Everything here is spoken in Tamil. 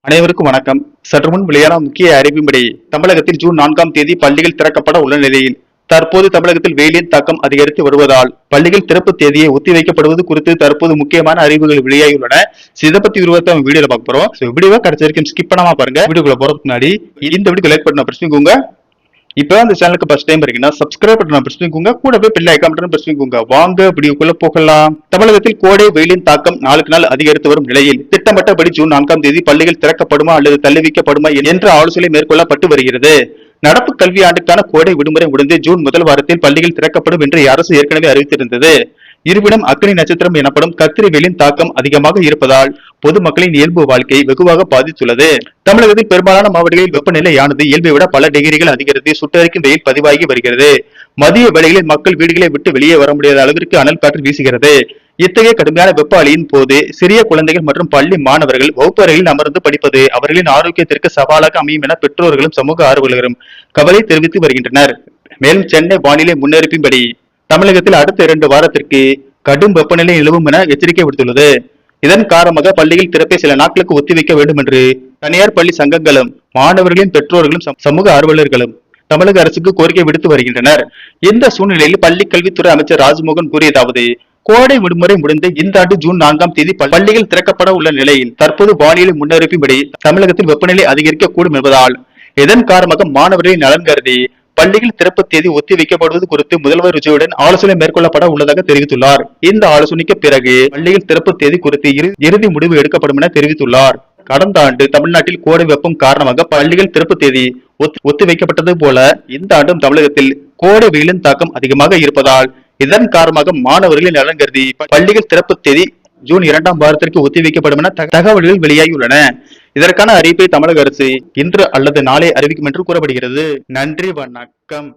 அனைவருக்கும் வணக்கம். சற்று முன் வெளியான முக்கிய அறிவின்படி தமிழகத்தில் ஜூன் 4ஆம் தேதி பள்ளிகள் திறக்கப்பட உள்ள நிலையில் தற்போது தமிழகத்தில் வெயிலின் தாக்கம் அதிகரித்து வருவதால் பள்ளிகள் திறப்பு தேதியை ஒத்திவைக்கப்படுவது குறித்து தற்போது முக்கியமான அறிவுகள் வெளியாகியுள்ளன. இதை பத்தி விரிவாக வீடியோல பார்க்க போறோம். வீடியோவை கடைசி வரைக்கும் ஸ்கிப் பண்ணாம பாருங்க. வீடியோக்குள்ள போறதுக்கு முன்னாடி இந்த வீடியோ லைக் பண்ண பிரஸ் பண்ணிக்கோங்க. இப்போ அந்த சேனலுக்கு ஃபர்ஸ்ட் டைம் இருக்கீங்கன்னா சப்ஸ்கிரைப் பட்டனை பிரஸ் பண்ணிக்கோங்க. கூடவே பெல் ஐகான் பட்டனை பிரஸ் பண்ணிக்கோங்க. வாங்க வீடியோக்குள்ள போகலாம். தமிழகத்தில் கோடை வெயிலின் தாக்கம் நாளுக்கு நாள் அதிகரித்து வரும் நிலையில் திட்டமிட்டபடி ஜூன் 4ஆம் தேதி பள்ளிகள் திறக்கப்படுமா அல்லது தள்ளி வைக்கப்படுமா என்ற ஆலோசனை மேற்கொள்ளப்பட்டு வருகிறது. நடப்பு கல்வி ஆண்டுக்கான கோடை விடுமுறை முடிந்து ஜூன் முதல் வாரத்தில் பள்ளிகள் திறக்கப்படும் என்று அரசு ஏற்கனவே அறிவித்திருந்தது. இருப்பினும் அக்னி நட்சத்திரம் எனப்படும் கத்திரி வெயிலின் தாக்கம் அதிகமாக இருப்பதால் பொதுமக்களின் இயல்பு வாழ்க்கை வெகுவாக பாதித்துள்ளது. தமிழகத்தில் பெரும்பாலான மாவட்டங்களில் வெப்பநிலையானது இயல்பை விட பல டிகிரிகள் அதிகரித்து சுட்டரிக்கும் வெயில் பதிவாகி வருகிறது. மதிய வேளைகளில் மக்கள் வீடுகளை விட்டு வெளியே வர முடியாத அளவிற்கு அனல் காற்று வீசுகிறது. இத்தகைய கடுமையான வெப்ப அலையின் போது சிறிய குழந்தைகள் மற்றும் பள்ளி மாணவர்கள் வகுப்பறையில் அமர்ந்து படிப்பது அவர்களின் ஆரோக்கியத்திற்கு சவாலாக அமையும் என பெற்றோர்களும் சமூக ஆர்வலர்களும் கவலை தெரிவித்து வருகின்றனர். மேலும் சென்னை வானிலை முன்னறிப்பின்படி தமிழகத்தில் அடுத்த 2 வாரத்திற்கு கடும் வெப்பநிலை நிலவும் என எச்சரிக்கை விடுத்துள்ளது. இதன் காரணமாக பள்ளிகள் திறப்பை சில நாட்களுக்கு ஒத்திவைக்க வேண்டும் என்று தனியார் பள்ளி சங்கங்களும் மாணவர்களின் பெற்றோர்களும் சமூக ஆர்வலர்களும் தமிழக அரசுக்கு கோரிக்கை விடுத்து வருகின்றனர். இந்த சூழ்நிலையில் பள்ளி கல்வித்துறை அமைச்சர் ராஜ்மோகன் கூறியதாவது: கோடை விடுமுறை முடிந்து இந்த ஆண்டு ஜூன் 4ஆம் தேதி பள்ளிகள் திறக்கப்பட உள்ள நிலையில் தற்போது வானிலை முன்னறிப்பின்படி தமிழகத்தில் வெப்பநிலை அதிகரிக்கக்கூடும் என்பதால் இதன் காரணமாக மாணவர்களின் நலன் கருதி பள்ளிகள் திறப்பு தேதி ஒத்தி வைக்கப்படுவது குறித்து முதல்வர் விஜயுடன் ஆலோசனை மேற்கொள்ளப்பட உள்ளதாக தெரிவித்துள்ளார். இந்த ஆலோசனைக்கு பிறகு பள்ளிகள் திறப்பு தேதி குறித்து இறுதி முடிவு எடுக்கப்படும் என தெரிவித்துள்ளார். கடந்த ஆண்டு தமிழ்நாட்டில் கோடை வெப்பம் காரணமாக பள்ளிகள் திறப்பு தேதி ஒத்தி வைக்கப்பட்டது போல இந்த ஆண்டும் தமிழகத்தில் கோடை வெயிலின் தாக்கம் அதிகமாக இருப்பதால் இதன் காரணமாக மாணவர்களின் நலன் கருதி பள்ளிகள் திறப்பு தேதி ஜூன் 2ஆம் வாரத்திற்கு ஒத்திவைக்கப்படும் என தகவல்கள் வெளியாகியுள்ளன. இதற்கான அறிவிப்பை தமிழக அரசு இன்று அல்லது நாளை அறிவிக்கும் என்று கூறப்படுகிறது. நன்றி, வணக்கம்.